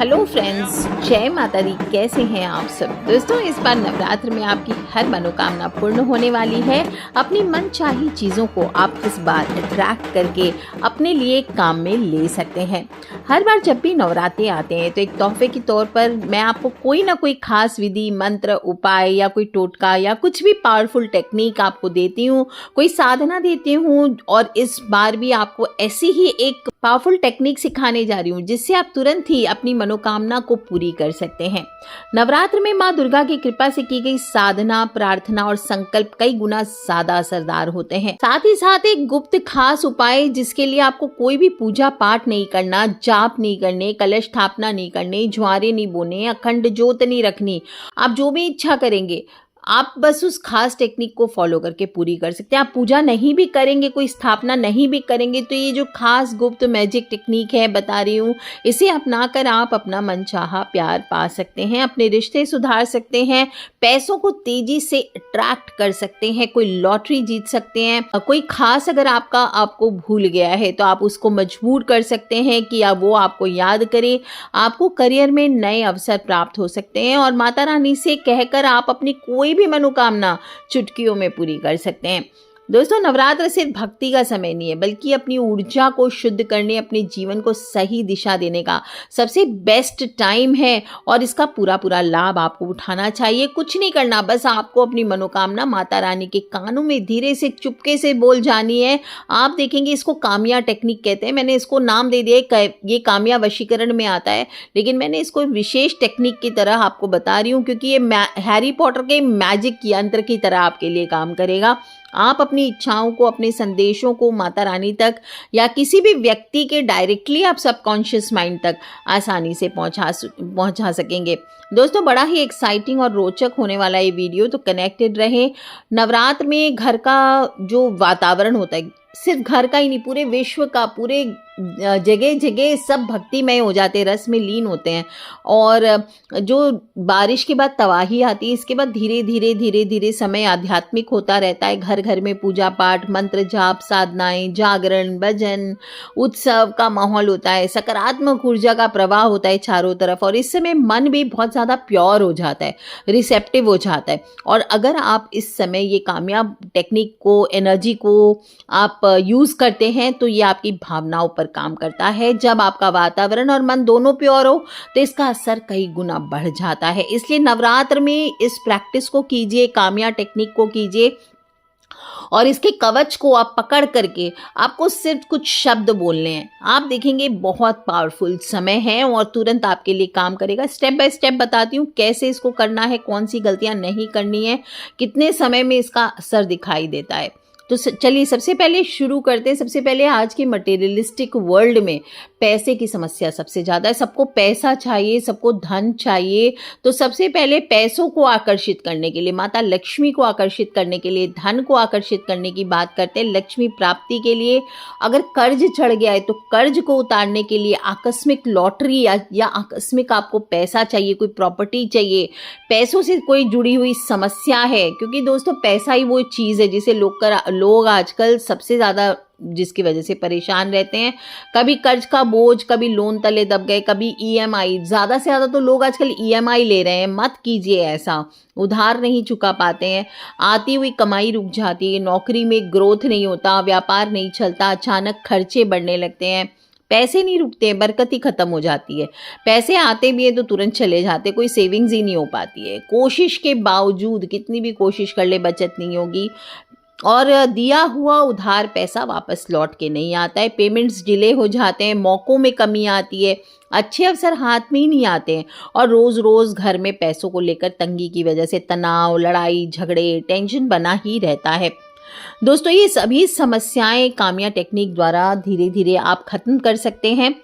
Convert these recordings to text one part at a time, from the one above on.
Hello friends, जय माता दी। कैसे हैं आप सब दोस्तों? इस बार नवरात्र में आपकी हर मनोकामना पूर्ण होने वाली है। अपनी मनचाही चीज़ों को आप इस बार अट्रैक्ट करके अपने लिए काम में ले सकते हैं। हर बार जब भी नवरात्रे आते हैं तो एक तोहफे के तौर पर मैं आपको कोई ना कोई खास विधि, मंत्र, उपाय या कोई टोटका या कुछ भी पावरफुल टेक्निक आपको देती हूँ, कोई साधना देती हूँ। और इस बार भी आपको ऐसी ही एक पावरफुल टेक्निक सिखाने जा रही हूँ जिससे आप तुरंत ही अपनी मनोकामना को पूरी कर सकते हैं। नवरात्र में माँ दुर्गा की कृपा से की गई साधना, प्रार्थना और संकल्प कई गुना ज्यादा असरदार होते हैं। साथ ही साथ एक गुप्त खास उपाय जिसके लिए आपको कोई भी पूजा पाठ नहीं करना, जाप नहीं करने, कलश स्थापना नहीं करनी, ज्वारे नहीं बोने, अखंड ज्योत नहीं रखनी। आप जो भी इच्छा करेंगे आप बस उस खास टेक्निक को फॉलो करके पूरी कर सकते हैं। आप पूजा नहीं भी करेंगे, कोई स्थापना नहीं भी करेंगे, तो ये जो खास गुप्त मैजिक टेक्निक है बता रही हूँ, इसे अपनाकर आप अपना मनचाहा प्यार पा सकते हैं, अपने रिश्ते सुधार सकते हैं, पैसों को तेजी से अट्रैक्ट कर सकते हैं, कोई लॉटरी जीत सकते हैं। कोई खास अगर आपको भूल गया है तो आप उसको मजबूर कर सकते हैं कि अब वो आपको याद करे। आपको करियर में नए अवसर प्राप्त हो सकते हैं और माता रानी से कहकर आप अपनी कोई भी मनोकामना चुटकियों में पूरी कर सकते हैं। दोस्तों, नवरात्र सिर्फ भक्ति का समय नहीं है बल्कि अपनी ऊर्जा को शुद्ध करने, अपने जीवन को सही दिशा देने का सबसे बेस्ट टाइम है और इसका पूरा लाभ आपको उठाना चाहिए। कुछ नहीं करना, बस आपको अपनी मनोकामना माता रानी के कानों में धीरे से चुपके से बोल जानी है। आप देखेंगे, इसको कामिया टेक्निक कहते हैं। मैंने इसको नाम दे दिया, ये कामिया वशीकरण में आता है, लेकिन मैंने इसको विशेष टेक्निक की तरह आपको बता रही हूँ क्योंकि ये हैरी पॉटर के मैजिक यंत्र की तरह आपके लिए काम करेगा। आप अपनी इच्छाओं को, अपने संदेशों को माता रानी तक या किसी भी व्यक्ति के डायरेक्टली आप सबकॉन्शियस माइंड तक आसानी से पहुंचा सकेंगे। दोस्तों, बड़ा ही एक्साइटिंग और रोचक होने वाला ये वीडियो, तो कनेक्टेड रहे। नवरात्र में घर का जो वातावरण होता है, सिर्फ घर का ही नहीं, पूरे विश्व का, पूरे जगह जगह सब भक्तिमय हो जाते हैं, रस में लीन होते हैं। और जो बारिश के बाद तबाही आती है, इसके बाद धीरे धीरे समय आध्यात्मिक होता रहता है। घर घर में पूजा पाठ, मंत्र जाप, साधनाएं, जागरण, भजन, उत्सव का माहौल होता है। सकारात्मक ऊर्जा का प्रवाह होता है चारों तरफ और इस समय मन भी बहुत ज़्यादा प्योर हो जाता है, रिसेप्टिव हो जाता है। और अगर आप इस समय ये कामयाब टेक्निक को, एनर्जी को आप यूज़ करते हैं तो ये आपकी भावनाओं पर काम करता है। जब आपका वातावरण और मन दोनों प्योर हो तो इसका असर कई गुना बढ़ जाता है। इसलिए नवरात्र में इस प्रैक्टिस को कीजिए, कामिया टेक्निक को कीजिए और इसके कवच को आप पकड़ करके आपको सिर्फ कुछ शब्द बोलने हैं। आप देखेंगे बहुत पावरफुल समय है और तुरंत आपके लिए काम करेगा। स्टेप बाय स्टेप बताती हूँ कैसे इसको करना है, कौन सी गलतियां नहीं करनी है, कितने समय में इसका असर दिखाई देता है। तो चलिए सबसे पहले शुरू करते हैं। सबसे पहले, आज के मटेरियलिस्टिक वर्ल्ड में पैसे की समस्या सबसे ज़्यादा है। सबको पैसा चाहिए, सबको धन चाहिए। तो सबसे पहले पैसों को आकर्षित करने के लिए, माता लक्ष्मी को आकर्षित करने के लिए, धन को आकर्षित करने की बात करते हैं। लक्ष्मी प्राप्ति के लिए अगर कर्ज चढ़ गया है तो कर्ज को उतारने के लिए आकस्मिक लॉटरी या आकस्मिक आपको पैसा चाहिए, कोई प्रॉपर्टी चाहिए, पैसों से कोई जुड़ी हुई समस्या है। क्योंकि दोस्तों, पैसा ही वो चीज़ है जिसे लोग आजकल सबसे ज़्यादा, जिसकी वजह से परेशान रहते हैं। कभी कर्ज का बोझ, कभी लोन तले दब गए, कभी ईएमआई। ज़्यादा से ज़्यादा तो लोग आजकल ईएमआई ले रहे हैं। मत कीजिए ऐसा, उधार नहीं चुका पाते हैं, आती हुई कमाई रुक जाती है, नौकरी में ग्रोथ नहीं होता, व्यापार नहीं चलता, अचानक खर्चे बढ़ने लगते हैं, पैसे नहीं रुकते, बरकत ही खत्म हो जाती है। पैसे आते भी हैं तो तुरंत चले जाते, कोई सेविंग्स ही नहीं हो पाती है। कोशिश के बावजूद कितनी भी कोशिश कर ले, बचत नहीं होगी और दिया हुआ उधार पैसा वापस लौट के नहीं आता है। पेमेंट्स डिले हो जाते हैं, मौक़ों में कमी आती है, अच्छे अवसर हाथ में ही नहीं आते हैं और रोज़ घर में पैसों को लेकर तंगी की वजह से तनाव, लड़ाई, झगड़े, टेंशन बना ही रहता है। दोस्तों, ये सभी समस्याएं कामिया टेक्निक द्वारा धीरे धीरे आप खत्म कर सकते हैं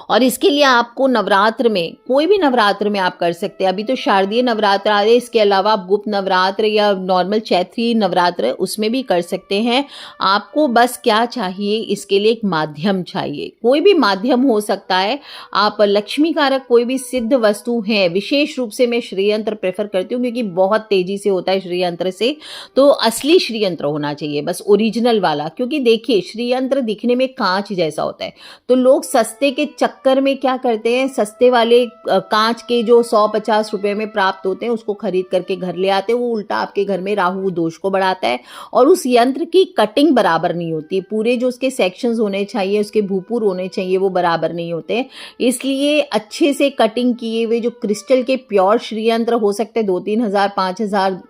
और इसके लिए आपको नवरात्र में, कोई भी नवरात्र में आप कर सकते हैं। अभी तो शारदीय नवरात्र आ रहे हैं, इसके अलावा आप गुप्त नवरात्र या नॉर्मल चैत्री नवरात्र उसमें भी कर सकते हैं। आपको बस क्या चाहिए, इसके लिए एक माध्यम चाहिए। कोई भी माध्यम हो सकता है। आप लक्ष्मी कारक कोई भी सिद्ध वस्तु है, विशेष रूप से मैं श्रीयंत्र प्रेफर करती हूँ क्योंकि बहुत तेजी से होता है श्रीयंत्र से। तो असली श्रीयंत्र होना चाहिए, बस ओरिजिनल वाला। क्योंकि देखिए, श्रीयंत्र दिखने में कांच जैसा होता है तो लोग सस्ते के चक्कर में क्या करते हैं, सस्ते वाले कांच के जो 100-50 रुपए में प्राप्त होते हैं उसको खरीद करके घर ले आते हैं। वो उल्टा आपके घर में राहु दोष को बढ़ाता है और उस यंत्र की कटिंग बराबर नहीं होती, पूरे जो उसके सेक्शंस होने चाहिए, उसके भूपुर होने चाहिए, वो बराबर नहीं होते। इसलिए अच्छे से कटिंग किए हुए जो क्रिस्टल के प्योर श्री यंत्र हो सकते हैं 2-3 हज़ार 5,000,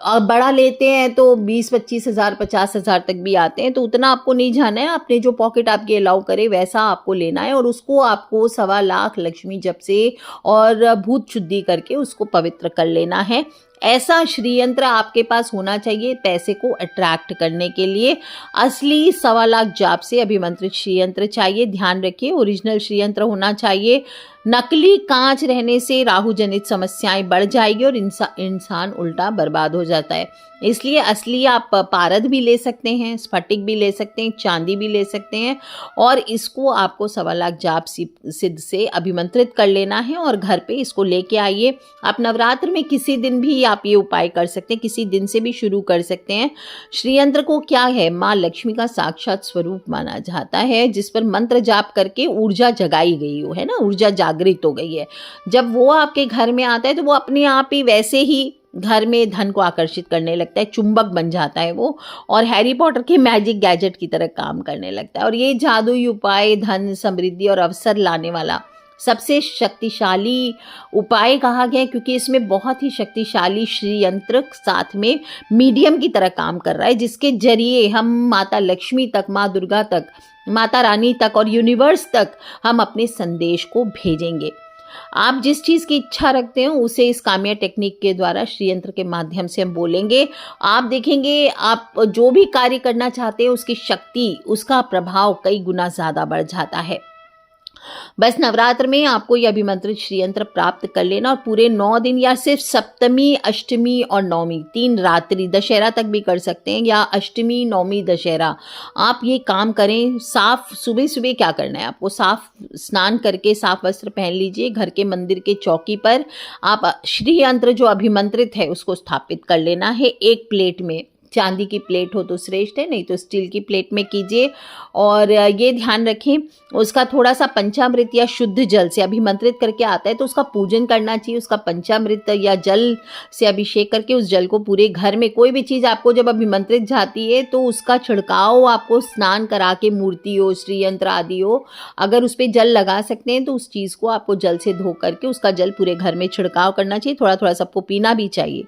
और बड़ा लेते हैं तो 20-25 हज़ार 50 हज़ार तक भी आते हैं, तो उतना आपको नहीं जाना है। अपने जो पॉकेट आपके अलाउ करे वैसा आपको लेना है और उसको आपको 1.25 लाख लक्ष्मी जप से और भूत शुद्धि करके उसको पवित्र कर लेना है। ऐसा श्री यंत्र आपके पास होना चाहिए पैसे को अट्रैक्ट करने के लिए। असली 1.25 लाख जाप से अभिमंत्रित श्री यंत्र चाहिए। ध्यान रखिए ओरिजिनल श्री यंत्र होना चाहिए। नकली कांच रहने से राहु जनित समस्याएं बढ़ जाएगी और इंसान उल्टा बर्बाद हो जाता है। इसलिए असली आप पारद भी ले सकते हैं, स्फटिक भी ले सकते हैं, चांदी भी ले सकते हैं और इसको आपको 1.25 लाख जाप सिद्ध से अभिमंत्रित कर लेना है और घर पे इसको लेके आइए। आप नवरात्र में किसी दिन भी आप ये उपाय कर सकते हैं, किसी दिन से भी शुरू कर सकते हैं। श्री यंत्र को क्या है, माँ लक्ष्मी का साक्षात स्वरूप माना जाता है, जिस पर मंत्र जाप करके ऊर्जा जगाई गई हो, है ना, ऊर्जा जागृत हो गई है। जब वो आपके घर में आता है तो वो अपने आप ही वैसे ही घर में धन को आकर्षित करने लगता है, चुंबक बन जाता है वो और हैरी पॉटर के मैजिक गैजेट की तरह काम करने लगता है। और ये जादुई उपाय धन, समृद्धि और अवसर लाने वाला सबसे शक्तिशाली उपाय कहा गया है, क्योंकि इसमें बहुत ही शक्तिशाली श्री यंत्र साथ में मीडियम की तरह काम कर रहा है, जिसके जरिए हम माता लक्ष्मी तक, माँ दुर्गा तक, माता रानी तक और यूनिवर्स तक हम अपने संदेश को भेजेंगे। आप जिस चीज़ की इच्छा रखते हैं उसे इस काम्या टेक्निक के द्वारा श्री यंत्र के माध्यम से हम बोलेंगे। आप देखेंगे आप जो भी कार्य करना चाहते हैं उसकी शक्ति, उसका प्रभाव कई गुना ज़्यादा बढ़ जाता है। बस नवरात्र में आपको ये अभिमंत्रित श्री यंत्र प्राप्त कर लेना और पूरे 9 दिन या सिर्फ सप्तमी, अष्टमी और नवमी 3 रात्रि, दशहरा तक भी कर सकते हैं या अष्टमी, नवमी, दशहरा आप ये काम करें। साफ सुबह सुबह क्या करना है आपको, साफ स्नान करके साफ वस्त्र पहन लीजिए। घर के मंदिर के चौकी पर आप श्री यंत्र जो अभिमंत्रित है उसको स्थापित कर लेना है। एक प्लेट में, चांदी की प्लेट हो तो श्रेष्ठ है, नहीं तो स्टील की प्लेट में कीजिए। और ये ध्यान रखें उसका थोड़ा सा पंचामृत या शुद्ध जल से अभिमंत्रित करके आता है तो उसका पूजन करना चाहिए। उसका पंचामृत या जल से अभिषेक करके उस जल को पूरे घर में, कोई भी चीज़ आपको जब अभिमंत्रित जाती है तो उसका छिड़काव आपको स्नान करा के, मूर्ति हो, श्री यंत्र आदि हो, अगर उस पर जल लगा सकते हैं तो उस चीज़ को आपको जल से धो करके उसका जल पूरे घर में छिड़काव करना चाहिए। थोड़ा थोड़ा सबको पीना भी चाहिए,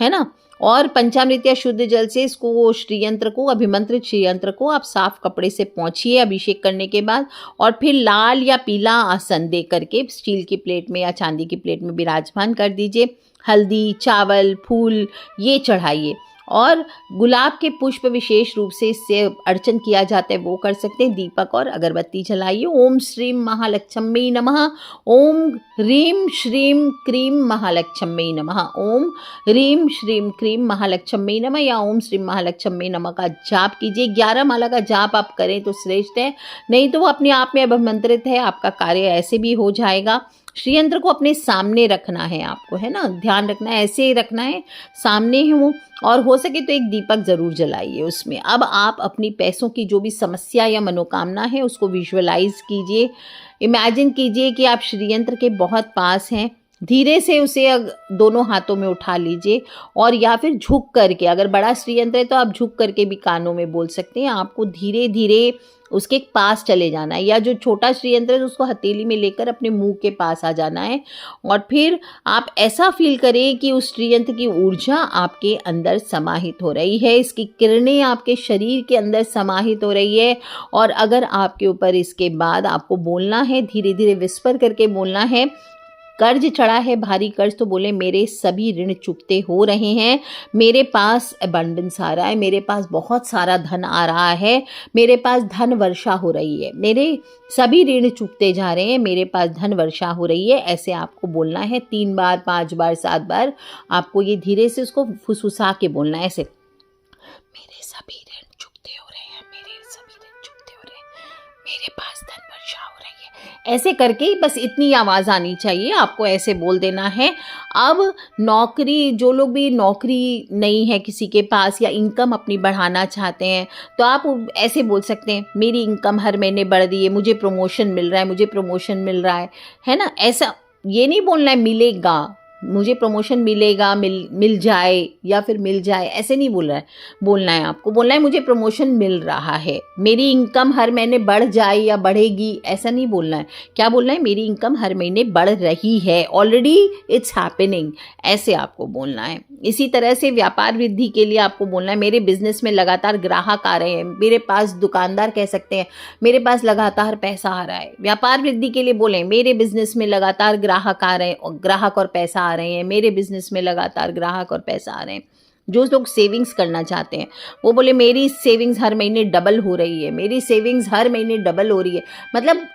है ना। और पंचामृत या शुद्ध जल से इसको श्री यंत्र को, अभिमंत्रित श्री यंत्र को आप साफ कपड़े से पोंछिए अभिषेक करने के बाद और फिर लाल या पीला आसन दे करके स्टील की प्लेट में या चांदी की प्लेट में विराजमान कर दीजिए। हल्दी, चावल, फूल ये चढ़ाइए और गुलाब के पुष्प विशेष रूप से इससे अर्चन किया जाता है, वो कर सकते हैं। दीपक और अगरबत्ती जलाइए। ओम श्रीम महालक्ष्मी नमः, ओम ह्रीम श्रीम क्रीम महालक्ष्मी नमः, ओम ह्रीम श्रीम क्रीम महालक्ष्मी नमः या ओम श्रीम महालक्ष्मी नमः का जाप कीजिए। 11 माला का जाप आप करें तो श्रेष्ठ है, नहीं तो वो अपने आप में अभिमंत्रित है, आपका कार्य ऐसे भी हो जाएगा। श्री यंत्र को अपने सामने रखना है आपको, है ना, ध्यान रखना है, ऐसे ही रखना है, सामने ही हो और हो सके तो एक दीपक ज़रूर जलाइए उसमें। अब आप अपनी पैसों की जो भी समस्या या मनोकामना है उसको विजुअलाइज कीजिए, इमेजिन कीजिए कि आप श्री यंत्र के बहुत पास हैं। धीरे से उसे दोनों हाथों में उठा लीजिए और या फिर झुक करके, अगर बड़ा श्री यंत्र है तो आप झुक करके भी कानों में बोल सकते हैं। आपको धीरे धीरे उसके पास चले जाना है, या जो छोटा श्री यंत्र है उसको हथेली में लेकर अपने मुंह के पास आ जाना है और फिर आप ऐसा फील करें कि उस श्री यंत्र की ऊर्जा आपके अंदर समाहित हो रही है, इसकी किरणें आपके शरीर के अंदर समाहित हो रही है। और अगर आपके ऊपर इसके बाद आपको बोलना है, धीरे धीरे विस्पर करके बोलना है, कर्ज चढ़ा है भारी कर्ज, तो बोले मेरे सभी ऋण चुकते हो रहे हैं, मेरे पास अबंडेंस आ रहा है, मेरे पास बहुत सारा धन आ रहा है, मेरे पास धन वर्षा हो रही है, मेरे सभी ऋण चुकते जा रहे हैं, मेरे पास धन वर्षा हो रही है। ऐसे आपको बोलना है 3 बार, 5 बार, 7 बार। आपको ये धीरे से उसको फुसफुसा के बोलना है ऐसे, मेरे सभी ऋण चुकते हो रहे हैं, मेरे सभी ऋण चुकते हो रहे हैं, मेरे पास धन वर्षा हो रही है, ऐसे करके ही बस इतनी आवाज़ आनी चाहिए, आपको ऐसे बोल देना है। अब नौकरी, जो लोग भी नौकरी नहीं है किसी के पास या इनकम अपनी बढ़ाना चाहते हैं, तो आप ऐसे बोल सकते हैं, मेरी इनकम हर महीने बढ़ रही है, मुझे प्रमोशन मिल रहा है, मुझे प्रमोशन मिल रहा है ना। ऐसा ये नहीं बोलना है मिलेगा, मुझे प्रमोशन मिलेगा, मिल जाए या फिर मिल जाए, ऐसे नहीं बोलना है आपको। बोलना है मुझे प्रमोशन मिल रहा है, मेरी इनकम हर महीने बढ़ जाए या बढ़ेगी, ऐसा नहीं बोलना है। क्या बोलना है, मेरी इनकम हर महीने बढ़ रही है, ऑलरेडी इट्स हैपनिंग, ऐसे आपको बोलना है। इसी तरह से व्यापार वृद्धि के लिए आपको बोलना है, मेरे बिजनेस में लगातार ग्राहक आ रहे हैं, मेरे पास, दुकानदार कह सकते हैं, मेरे पास लगातार पैसा आ रहा है। व्यापार वृद्धि के लिए बोलें, मेरे बिजनेस में लगातार ग्राहक आ रहे हैं, और ग्राहक और पैसा आ रहे हैं, मेरे बिजनेस में लगातार ग्राहक और पैसा आ रहे हैं। जो लोग सेविंग्स करना चाहते हैं वो बोले, मेरी सेविंग्स हर महीने डबल हो रही है, मेरी सेविंग्स हर महीने डबल हो रही है। मतलब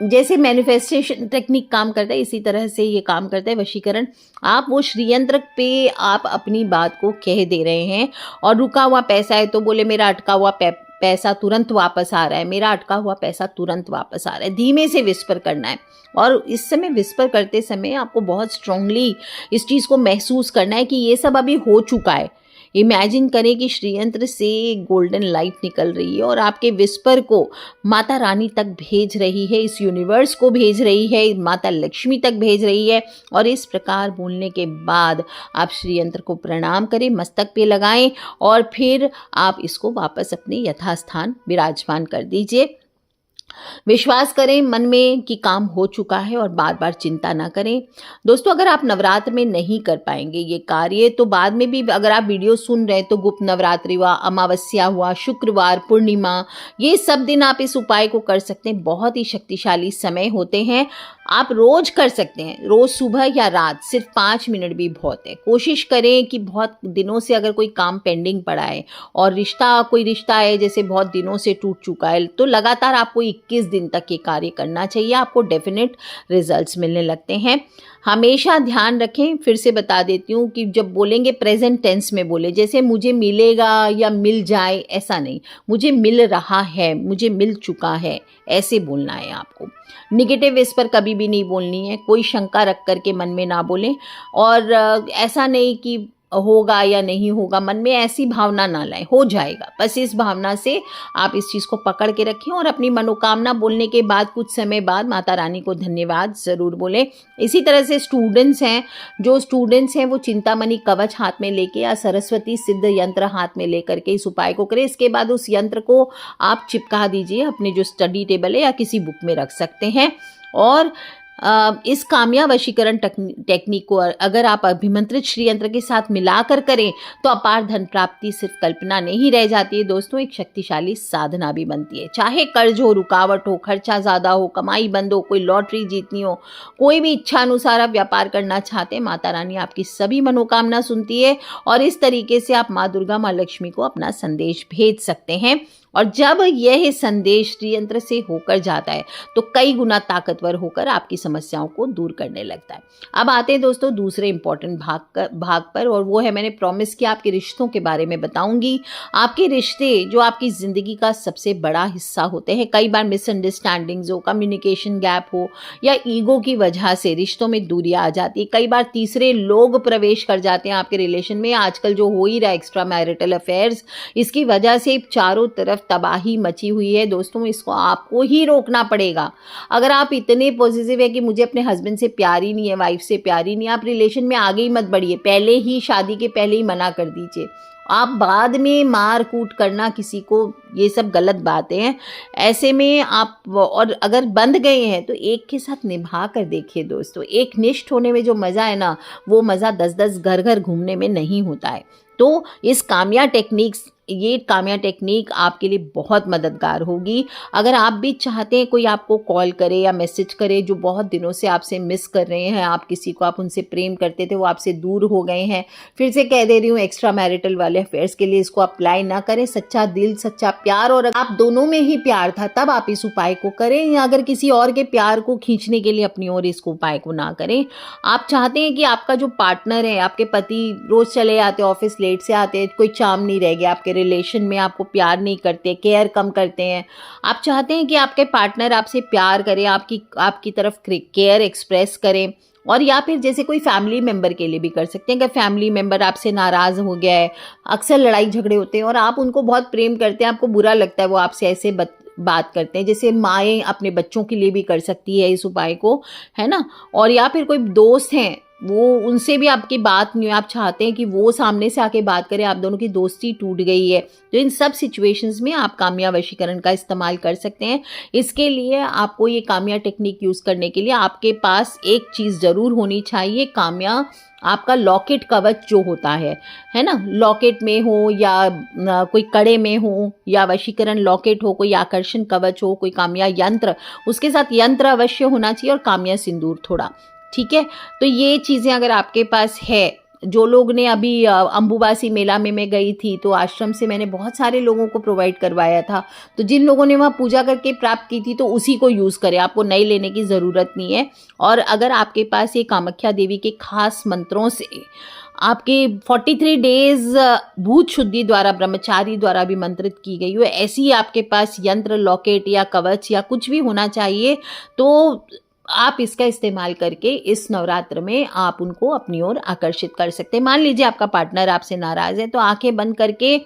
जैसे मैनिफेस्टेशन टेक्निक काम करता है, इसी तरह से ये काम करता है वशीकरण। आप वो श्रीयंत्र पे आप अपनी बात को कह दे रहे हैं, और रुका हुआ पैसा है तो बोले, मेरा अटका हुआ पैसा तुरंत वापस आ रहा है, मेरा अटका हुआ पैसा तुरंत वापस आ रहा है। धीमे से विस्पर करना है, और इस समय विस्पर करते समय आपको बहुत स्ट्रांगली इस चीज़ को महसूस करना है कि ये सब अभी हो चुका है। इमेजिन करें कि श्रीयंत्र से गोल्डन लाइट निकल रही है और आपके विस्पर को माता रानी तक भेज रही है, इस यूनिवर्स को भेज रही है, माता लक्ष्मी तक भेज रही है। और इस प्रकार बोलने के बाद आप श्रीयंत्र को प्रणाम करें, मस्तक पे लगाएं, और फिर आप इसको वापस अपने यथास्थान विराजमान कर दीजिए। विश्वास करें मन में कि काम हो चुका है, और बार बार चिंता ना करें। दोस्तों, अगर आप नवरात्र में नहीं कर पाएंगे ये कार्य, तो बाद में भी अगर आप वीडियो सुन रहे हैं तो गुप्त नवरात्रि हुआ, अमावस्या हुआ, शुक्रवार, पूर्णिमा, ये सब दिन आप इस उपाय को कर सकते हैं। बहुत ही शक्तिशाली समय होते हैं, आप रोज कर सकते हैं, रोज सुबह या रात, सिर्फ 5 मिनट भी बहुत है। कोशिश करें कि बहुत दिनों से अगर कोई काम पेंडिंग पड़ा है और कोई रिश्ता है जैसे बहुत दिनों से टूट चुका है, तो लगातार आपको 21 दिन तक ये कार्य करना चाहिए, आपको डेफिनेट रिजल्ट्स मिलने लगते हैं। हमेशा ध्यान रखें, फिर से बता देती हूँ कि जब बोलेंगे प्रेजेंट टेंस में बोले, जैसे मुझे मिलेगा या मिल जाए, ऐसा नहीं, मुझे मिल रहा है, मुझे मिल चुका है, ऐसे बोलना है आपको। निगेटिव इस पर कभी भी नहीं बोलनी है, कोई शंका रख करके मन में ना बोलें, और ऐसा नहीं कि होगा या नहीं होगा, मन में ऐसी भावना ना लाएं, हो जाएगा, बस इस भावना से आप इस चीज़ को पकड़ के रखें। और अपनी मनोकामना बोलने के बाद कुछ समय बाद माता रानी को धन्यवाद ज़रूर बोलें। इसी तरह से स्टूडेंट्स हैं वो चिंतामणि कवच हाथ में लेके या सरस्वती सिद्ध यंत्र हाथ में लेकर के इस उपाय को करें। इसके बाद उस यंत्र को आप चिपका दीजिए, अपने जो स्टडी टेबल है या किसी बुक में रख सकते हैं। और इस कामया वशीकरण टेक्निक को अगर आप अभिमंत्रित श्रीयंत्र के साथ मिलाकर करें तो अपार धन प्राप्ति सिर्फ कल्पना नहीं रह जाती है दोस्तों, एक शक्तिशाली साधना भी बनती है। चाहे कर्ज हो, रुकावट हो, खर्चा ज़्यादा हो, कमाई बंद हो, कोई लॉटरी जीतनी हो, कोई भी इच्छा अनुसार आप व्यापार करना चाहते हैं, माता रानी आपकी सभी मनोकामना सुनती है। और इस तरीके से आप माँ दुर्गा, माँ लक्ष्मी को अपना संदेश भेज सकते हैं। और जब यह संदेश श्रीयंत्र से होकर जाता है तो कई गुना ताकतवर होकर आपकी समस्याओं को दूर करने लगता है। अब आते हैं दोस्तों दूसरे इंपॉर्टेंट भाग पर, और वो है, मैंने प्रॉमिस किया आपके रिश्तों के बारे में बताऊंगी। आपके रिश्ते जो आपकी ज़िंदगी का सबसे बड़ा हिस्सा होते हैं, कई बार मिसअंडरस्टैंडिंग्स हो, कम्युनिकेशन गैप हो, या ईगो की वजह से रिश्तों में दूरियां आ जाती है। कई बार तीसरे लोग प्रवेश कर जाते हैं आपके रिलेशन में। आजकल जो हो ही रहा है एक्स्ट्रा मैरिटल अफेयर्स, इसकी वजह से चारों तरफ तबाही मची हुई है दोस्तों, इसको आपको ही रोकना पड़ेगा। अगर आप इतने पॉजिटिव है कि मुझे अपने हस्बैंड से प्यार ही नहीं है, वाइफ से प्यार ही नहीं है, आप रिलेशन में आगे ही मत बढ़िए, पहले ही शादी के पहले ही मना कर दीजिए। आप बाद में मार कूट करना किसी को, ये सब गलत बातें हैं। ऐसे में आप, और अगर बंध गए हैं तो एक के साथ निभा कर देखिए दोस्तों। एक निष्ठ होने में जो मज़ा है ना, वो मज़ा 10-10 घर घर घूमने में नहीं होता है। तो ये कामया टेक्निक आपके लिए बहुत मददगार होगी। अगर आप भी चाहते हैं कोई आपको कॉल करे या मैसेज करे जो बहुत दिनों से आपसे मिस कर रहे हैं, आप किसी को, आप उनसे प्रेम करते थे, वो आपसे दूर हो गए हैं, फिर से कह दे रही हूँ, एक्स्ट्रा मैरिटल वाले अफेयर्स के लिए इसको अप्लाई ना करें। सच्चा दिल, सच्चा प्यार, और आप दोनों में ही प्यार था तब आप इस उपाय को करें, या अगर किसी और के प्यार को खींचने के लिए अपनी ओर इस उपाय को ना करें। आप चाहते हैं कि आपका जो पार्टनर है, आपके पति रोज चले आते, ऑफिस लेट से आते, कोई चाम नहीं रह गया आपके रिलेशन में आपको प्यार नहीं करते, केयर कम करते हैं, आप चाहते हैं कि आपके पार्टनर आपसे प्यार करें, आपकी तरफ केयर एक्सप्रेस करें, और या फिर जैसे कोई फैमिली मेंबर के लिए भी कर सकते हैं। अगर फैमिली मेंबर आपसे नाराज़ हो गया है, अक्सर लड़ाई झगड़े होते हैं और आप उनको बहुत प्रेम करते हैं, आपको बुरा लगता है वो आपसे ऐसे बात करते हैं, जैसे माएँ अपने बच्चों के लिए भी कर सकती है इस उपाय को, है ना। और या फिर कोई दोस्त हैं, वो उनसे भी आपकी बात नहीं, आप चाहते हैं कि वो सामने से आके बात करें, आप दोनों की दोस्ती टूट गई है, तो इन सब सिचुएशंस में आप काम्या वशीकरण का इस्तेमाल कर सकते हैं। इसके लिए आपको ये काम्या टेक्निक यूज़ करने के लिए आपके पास एक चीज़ ज़रूर होनी चाहिए, काम्या आपका लॉकेट कवच जो होता है ना, लॉकेट में हो या कोई कड़े में हो या वशीकरण लॉकेट हो, कोई आकर्षण कवच हो, कोई काम्या यंत्र, उसके साथ यंत्र अवश्य होना चाहिए और काम्या सिंदूर थोड़ा, ठीक है। तो ये चीज़ें अगर आपके पास है, जो लोग ने अभी अम्बुबासी मेला में मैं गई थी तो आश्रम से मैंने बहुत सारे लोगों को प्रोवाइड करवाया था, तो जिन लोगों ने वहाँ पूजा करके प्राप्त की थी तो उसी को यूज़ करें, आपको नई लेने की ज़रूरत नहीं है। और अगर आपके पास ये कामाख्या देवी के खास मंत्रों से आपके 43 डेज भूत शुद्धि द्वारा, ब्रह्मचारी द्वारा भी मंत्रित की गई हो, ऐसी ही आपके पास यंत्र, लॉकेट या कवच या कुछ भी होना चाहिए, तो आप इसका इस्तेमाल करके इस नवरात्र में आप उनको अपनी ओर आकर्षित कर सकते हैं। मान लीजिए आपका पार्टनर आपसे नाराज़ है, तो आंखें बंद करके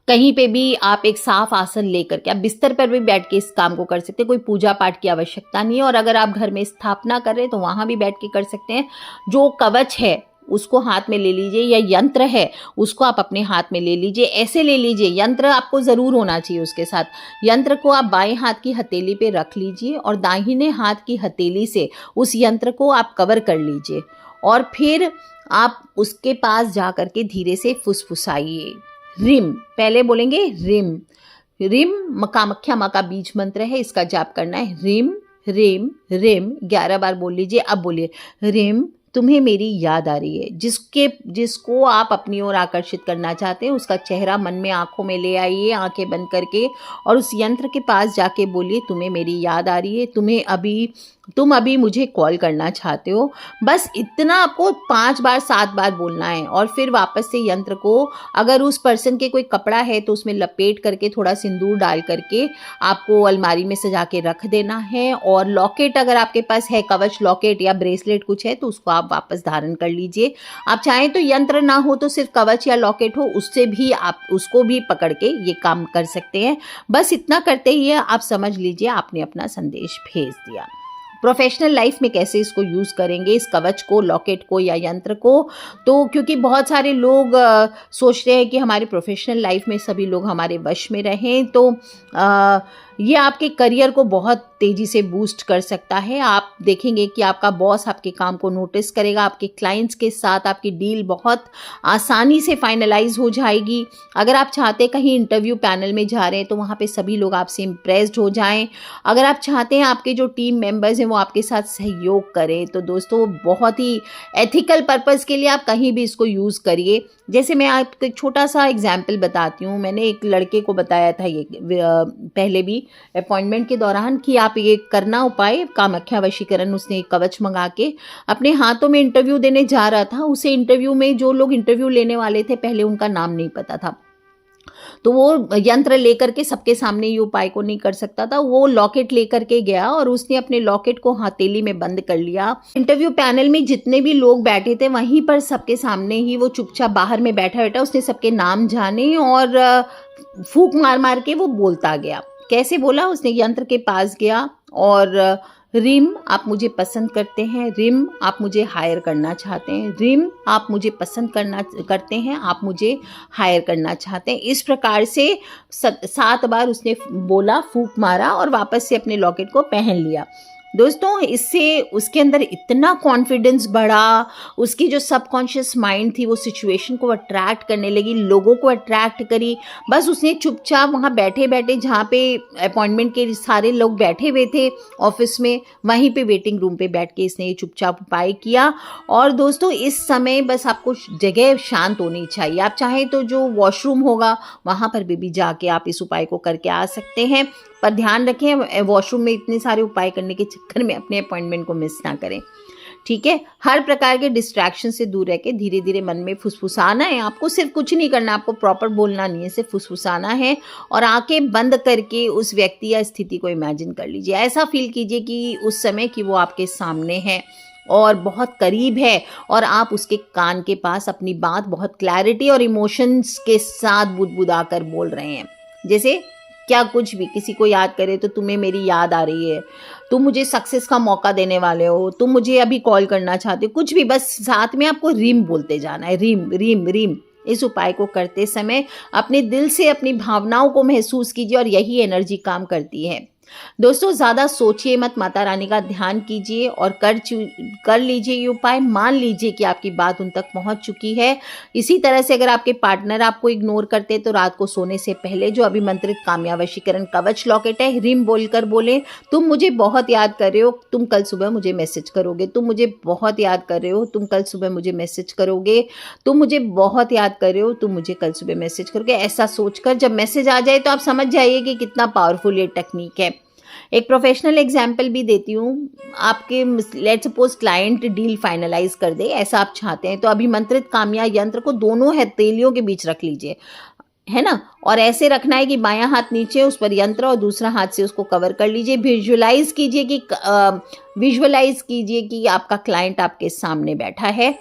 कहीं पे भी आप एक साफ आसन लेकर के आप बिस्तर पर भी बैठ के इस काम को कर सकते हैं, कोई पूजा पाठ की आवश्यकता नहीं है। और अगर आप घर में स्थापना कर रहे हैं तो वहाँ भी बैठ के कर सकते हैं। जो कवच है उसको हाथ में ले लीजिए, या यंत्र है उसको आप अपने हाथ में ले लीजिए, ऐसे ले लीजिए, यंत्र आपको ज़रूर होना चाहिए उसके साथ। यंत्र को आप बाएं हाथ की हथेली पे रख लीजिए और दाहिने हाथ की हथेली से उस यंत्र को आप कवर कर लीजिए, और फिर आप उसके पास जा कर के धीरे से फुसफुसाइए, रिम, पहले बोलेंगे रिम। रिम कामाख्या माँ का बीज मंत्र है, इसका जाप करना है, रिम रिम रिम 11 बार बोल लीजिए। अब बोलिए, रिम तुम्हें मेरी याद आ रही है। जिसको आप अपनी ओर आकर्षित करना चाहते हैं उसका चेहरा मन में आंखों में ले आइए, आंखें बंद करके, और उस यंत्र के पास जाके बोलिए, तुम्हें मेरी याद आ रही है, तुम अभी मुझे कॉल करना चाहते हो। बस इतना आपको 5 बार 7 बार बोलना है। और फिर वापस से यंत्र को, अगर उस पर्सन के कोई कपड़ा है तो उसमें लपेट करके थोड़ा सिंदूर डाल करके आपको अलमारी में सजा के रख देना है। और लॉकेट अगर आपके पास है, कवच लॉकेट या ब्रेसलेट कुछ है, तो उसको आप वापस धारण कर लीजिए। आप चाहें तो यंत्र ना हो तो सिर्फ कवच या लॉकेट हो, उससे भी आप उसको भी पकड़ के ये काम कर सकते हैं। बस इतना करते ही आप समझ लीजिए आपने अपना संदेश भेज दिया। प्रोफेशनल लाइफ में कैसे इसको यूज़ करेंगे, इस कवच को, लॉकेट को या यंत्र को, तो क्योंकि बहुत सारे लोग सोच रहे हैं कि हमारी प्रोफेशनल लाइफ में सभी लोग हमारे वश में रहें, तो ये आपके करियर को बहुत तेज़ी से बूस्ट कर सकता है। आप देखेंगे कि आपका बॉस आपके काम को नोटिस करेगा, आपके क्लाइंट्स के साथ आपकी डील बहुत आसानी से फाइनलाइज हो जाएगी। अगर आप चाहते हैं कहीं इंटरव्यू पैनल में जा रहे हैं तो वहाँ पे सभी लोग आपसे इम्प्रेस्ड हो जाएं। अगर आप चाहते हैं आपके जो टीम मेंबर्स हैं वो आपके साथ सहयोग करें, तो दोस्तों बहुत ही एथिकल पर्पज़ के लिए आप कहीं भी इसको यूज़ करिए। जैसे मैं आपको एक छोटा सा एग्जाम्पल बताती हूँ। मैंने एक लड़के को बताया था ये पहले भी अपॉइंटमेंट के दौरान कि आप ये करना उपाय, कामाख्या वशीकरण। उसने एक कवच मंगा के अपने हाथों में इंटरव्यू देने जा रहा था। उसे इंटरव्यू में जो लोग इंटरव्यू लेने वाले थे पहले उनका नाम नहीं पता था, तो वो यंत्र लेकर के सबके सामने ये उपाय को नहीं कर सकता था। वो लॉकेट लेकर के गया और उसने अपने लॉकेट को हथेली में बंद कर लिया। इंटरव्यू पैनल में जितने भी लोग बैठे थे वहीं पर सबके सामने ही वो चुपचाप बाहर में बैठा उसने सबके नाम जाने और फूंक मार मार के वो बोलता गया। कैसे बोला? उसने यंत्र के पास गया और रिम आप मुझे पसंद करते हैं, रिम आप मुझे हायर करना चाहते हैं, रिम आप मुझे पसंद करते हैं, आप मुझे हायर करना चाहते हैं। इस प्रकार से 7 बार उसने बोला, फूंक मारा और वापस से अपने लॉकेट को पहन लिया। दोस्तों इससे उसके अंदर इतना कॉन्फिडेंस बढ़ा, उसकी जो सबकॉन्शियस माइंड थी वो सिचुएशन को अट्रैक्ट करने लगी, लोगों को अट्रैक्ट करी। बस उसने चुपचाप वहाँ बैठे बैठे, जहाँ पे अपॉइंटमेंट के सारे लोग बैठे हुए थे ऑफिस में, वहीं पे वेटिंग रूम पे बैठ के इसने ये चुपचाप उपाय किया। और दोस्तों इस समय बस आपको जगह शांत होनी चाहिए। आप चाहें तो जो वॉशरूम होगा वहाँ पर भी जाके आप इस उपाय को करके आ सकते हैं, पर ध्यान रखें वॉशरूम में इतने सारे उपाय करने के चक्कर में अपने अपॉइंटमेंट को मिस ना करें। ठीक है, हर प्रकार के डिस्ट्रैक्शन से दूर रह के धीरे धीरे मन में फुसफुसाना है आपको। सिर्फ कुछ नहीं करना, आपको प्रॉपर बोलना नहीं है, सिर्फ फुसफुसाना है और आंखें बंद करके उस व्यक्ति या स्थिति को इमेजिन कर लीजिए। ऐसा फील कीजिए कि उस समय कि वो आपके सामने है और बहुत करीब है और आप उसके कान के पास अपनी बात बहुत क्लैरिटी और इमोशंस के साथ बुदबुदा कर बोल रहे हैं। जैसे क्या, कुछ भी, किसी को याद करे तो तुम्हें मेरी याद आ रही है, तुम मुझे सक्सेस का मौका देने वाले हो, तुम मुझे अभी कॉल करना चाहते हो, कुछ भी, बस साथ में आपको रिम बोलते जाना है, रिम रिम रिम। इस उपाय को करते समय अपने दिल से अपनी भावनाओं को महसूस कीजिए और यही एनर्जी काम करती है। दोस्तों, ज़्यादा सोचिए मत, माता रानी का ध्यान कीजिए और कर लीजिए ये उपाय। मान लीजिए कि आपकी बात उन तक पहुंच चुकी है। इसी तरह से अगर आपके पार्टनर आपको इग्नोर करते तो रात को सोने से पहले जो अभिमंत्रित कामयावशीकरण कवच लॉकेट है, रिम बोलकर बोले, तुम मुझे बहुत याद कर रहे हो, तुम कल सुबह मुझे मैसेज करोगे, तुम मुझे बहुत याद कर रहे हो, तुम कल सुबह मुझे मैसेज करोगे, तुम मुझे बहुत याद कर रहे हो, तुम मुझे कल सुबह मैसेज करोगे। ऐसा सोचकर जब मैसेज आ जाए तो आप समझ जाइए कि कितना पावरफुल ये टेक्निक है। एक प्रोफेशनल एग्जाम्पल भी देती हूँ। आपके let's suppose client deal finalise कर दे, ऐसा आप चाहते हैं, तो अभिमंत्रित कामया यंत्र को दोनों हथेलियों के बीच रख लीजिए, है ना, और ऐसे रखना है कि बायां हाथ नीचे, उस पर यंत्र और दूसरा हाथ से उसको कवर कर लीजिए। विजुअलाइज कीजिए कि आपका क्लाइंट आपके सामने बैठा है।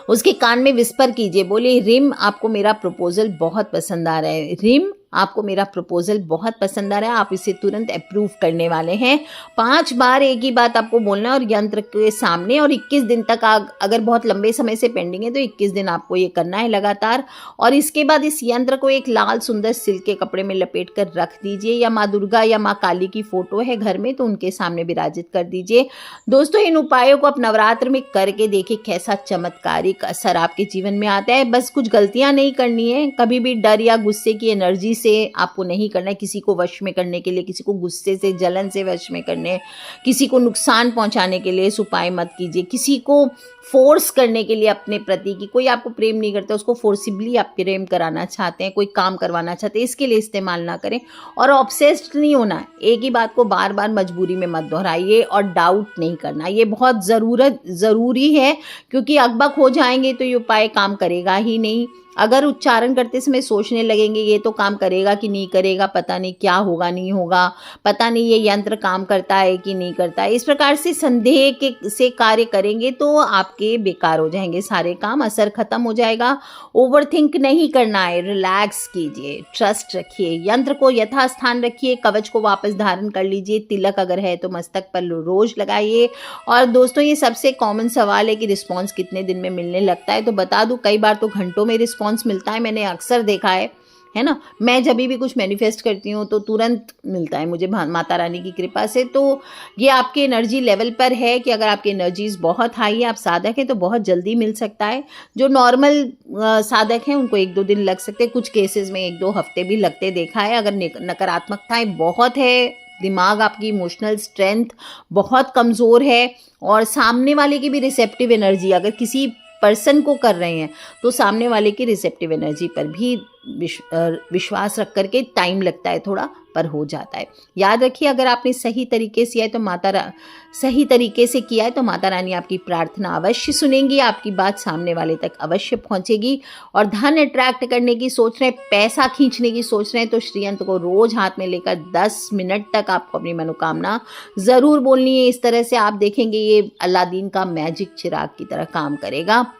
उसके कान में विस्पर कीजिए, बोलिए, रिम आपको मेरा प्रपोजल बहुत पसंद आ रहा है, रिम आपको मेरा प्रपोजल बहुत पसंद आ रहा है, आप इसे तुरंत अप्रूव करने वाले हैं। 5 बार एक ही बात आपको बोलना है और यंत्र के सामने, और 21 दिन तक अगर बहुत लंबे समय से पेंडिंग है तो 21 दिन आपको ये करना है लगातार। और इसके बाद इस यंत्र को एक लाल सुंदर सिल्क के कपड़े में लपेट कर रख दीजिए, या माँ दुर्गा या माँ काली की फोटो है घर में तो उनके सामने विराजित कर दीजिए। दोस्तों, इन उपायों को आप नवरात्र में करके देखिए कैसा चमत्कारिक असर आपके जीवन में आता है। बस कुछ गलतियां नहीं करनी है, कभी भी डर या गुस्से की एनर्जी से आपको नहीं करना है। किसी को वश में करने के लिए, किसी को गुस्से से, जलन से वश में करने, किसी को नुकसान पहुंचाने के लिए इस उपाय मत कीजिए। किसी को फोर्स करने के लिए अपने प्रति, कि कोई आपको प्रेम नहीं करता, उसको फोर्सिबली आप प्रेम कराना चाहते हैं, कोई काम करवाना चाहते हैं, इसके लिए इस्तेमाल ना करें। और ऑब्सेस्ड नहीं होना, एक ही बात को बार बार मजबूरी में मत दोहराइए और डाउट नहीं करना, ये बहुत ज़रूरी है, क्योंकि अकबक हो जाएंगे तो ये उपाय काम करेगा ही नहीं। अगर उच्चारण करते समय सोचने लगेंगे ये तो काम करेगा कि नहीं करेगा, पता नहीं क्या होगा, नहीं होगा, पता नहीं ये यंत्र काम करता है कि नहीं करता है, इस प्रकार से संदेह से कार्य करेंगे तो आपके बेकार हो जाएंगे सारे काम, असर खत्म हो जाएगा। ओवरथिंक नहीं करना है, रिलैक्स कीजिए, ट्रस्ट रखिए, यंत्र को यथास्थान रखिए, कवच को वापस धारण कर लीजिए, तिलक अगर है तो मस्तक पर रोज लगाइए। और दोस्तों, ये सबसे कॉमन सवाल है कि रिस्पॉन्स कितने दिन में मिलने लगता है, तो बता दूं, कई बार तो घंटों में रिस्पॉन्स मिलता है, मैंने अक्सर देखा है ना। मैं जब भी कुछ मैनिफेस्ट करती हूँ तो तुरंत मिलता है मुझे माता रानी की कृपा से। तो ये आपके एनर्जी लेवल पर है कि अगर आपकी एनर्जीज बहुत हाई है, आप साधक हैं, तो बहुत जल्दी मिल सकता है। जो नॉर्मल साधक हैं उनको 1-2 दिन लग सकते हैं, कुछ केसेस में 1-2 हफ्ते भी लगते देखा है। अगर नकारात्मकताएं बहुत है, दिमाग आपकी इमोशनल स्ट्रेंथ बहुत कमज़ोर है और सामने वाले की भी रिसेप्टिव एनर्जी, अगर किसी पर्सन को कर रहे हैं तो सामने वाले की रिसेप्टिव एनर्जी पर भी विश्वास रख करके टाइम लगता है थोड़ा, पर हो जाता है। याद रखिए, अगर आपने सही तरीके से किया है तो माता रानी आपकी प्रार्थना अवश्य सुनेंगी, आपकी बात सामने वाले तक अवश्य पहुंचेगी। और धन अट्रैक्ट करने की सोच रहे हैं, पैसा खींचने की सोच रहे हैं, तो श्रीयंत्र को रोज हाथ में लेकर 10 मिनट तक आपको अपनी मनोकामना जरूर बोलनी है। इस तरह से आप देखेंगे ये अलादीन का मैजिक चिराग की तरह काम करेगा।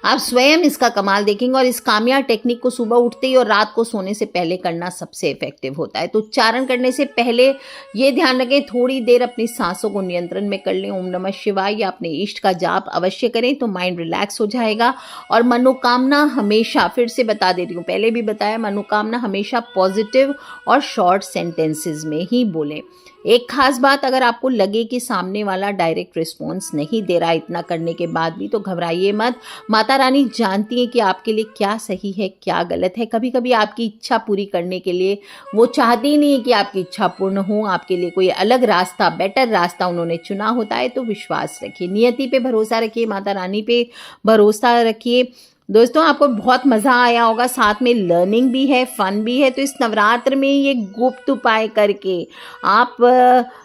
आप स्वयं इसका कमाल देखेंगे। और इस कामया टेक्निक को सुबह उठते ही और रात को सोने से पहले करना सबसे इफेक्टिव होता है। तो उच्चारण करने से पहले ये ध्यान रखें, थोड़ी देर अपनी सांसों को नियंत्रण में कर लें, ओम नमः शिवाय या अपने इष्ट का जाप अवश्य करें, तो माइंड रिलैक्स हो जाएगा। और मनोकामना हमेशा, फिर से बता दे रही हूँ, पहले भी बताया, मनोकामना हमेशा पॉजिटिव और शॉर्ट सेंटेंसेस में ही बोले। एक खास बात, अगर आपको लगे कि सामने वाला डायरेक्ट रिस्पॉन्स नहीं दे रहा इतना करने के बाद भी, तो घबराइए मत। माता रानी जानती है कि आपके लिए क्या सही है क्या गलत है। कभी कभी आपकी इच्छा पूरी करने के लिए वो चाहती ही नहीं कि आपकी इच्छा पूर्ण हो, आपके लिए कोई अलग रास्ता, बेटर रास्ता उन्होंने चुना होता है। तो विश्वास रखिए, नियति पे भरोसा रखिए, माता रानी पे भरोसा रखिए। दोस्तों आपको बहुत मज़ा आया होगा, साथ में लर्निंग भी है, फन भी है। तो इस नवरात्र में ये गुप्त उपाय करके आप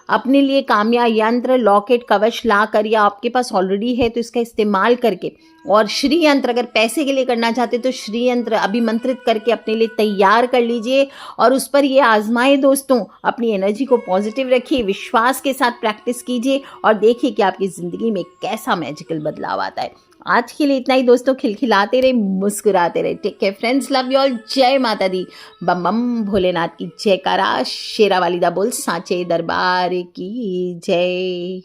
अपने लिए कामया यंत्र, लॉकेट, कवच ला कर, या आपके पास ऑलरेडी है तो इसका इस्तेमाल करके, और श्री यंत्र अगर पैसे के लिए करना चाहते तो श्री यंत्र अभिमंत्रित करके अपने लिए तैयार कर लीजिए और उस पर ये आजमाएं दोस्तों। अपनी एनर्जी को पॉजिटिव रखिए, विश्वास के साथ प्रैक्टिस कीजिए और देखिए कि आपकी ज़िंदगी में कैसा मैजिकल बदलाव आता है। आज के लिए इतना ही दोस्तों। खिलखिलाते रहे, मुस्कुराते रहे। Take care friends, love you all. जय माता दी। बम बम भोलेनाथ की जयकारा। शेरा वाली दा बोल, सांचे दरबार की जय।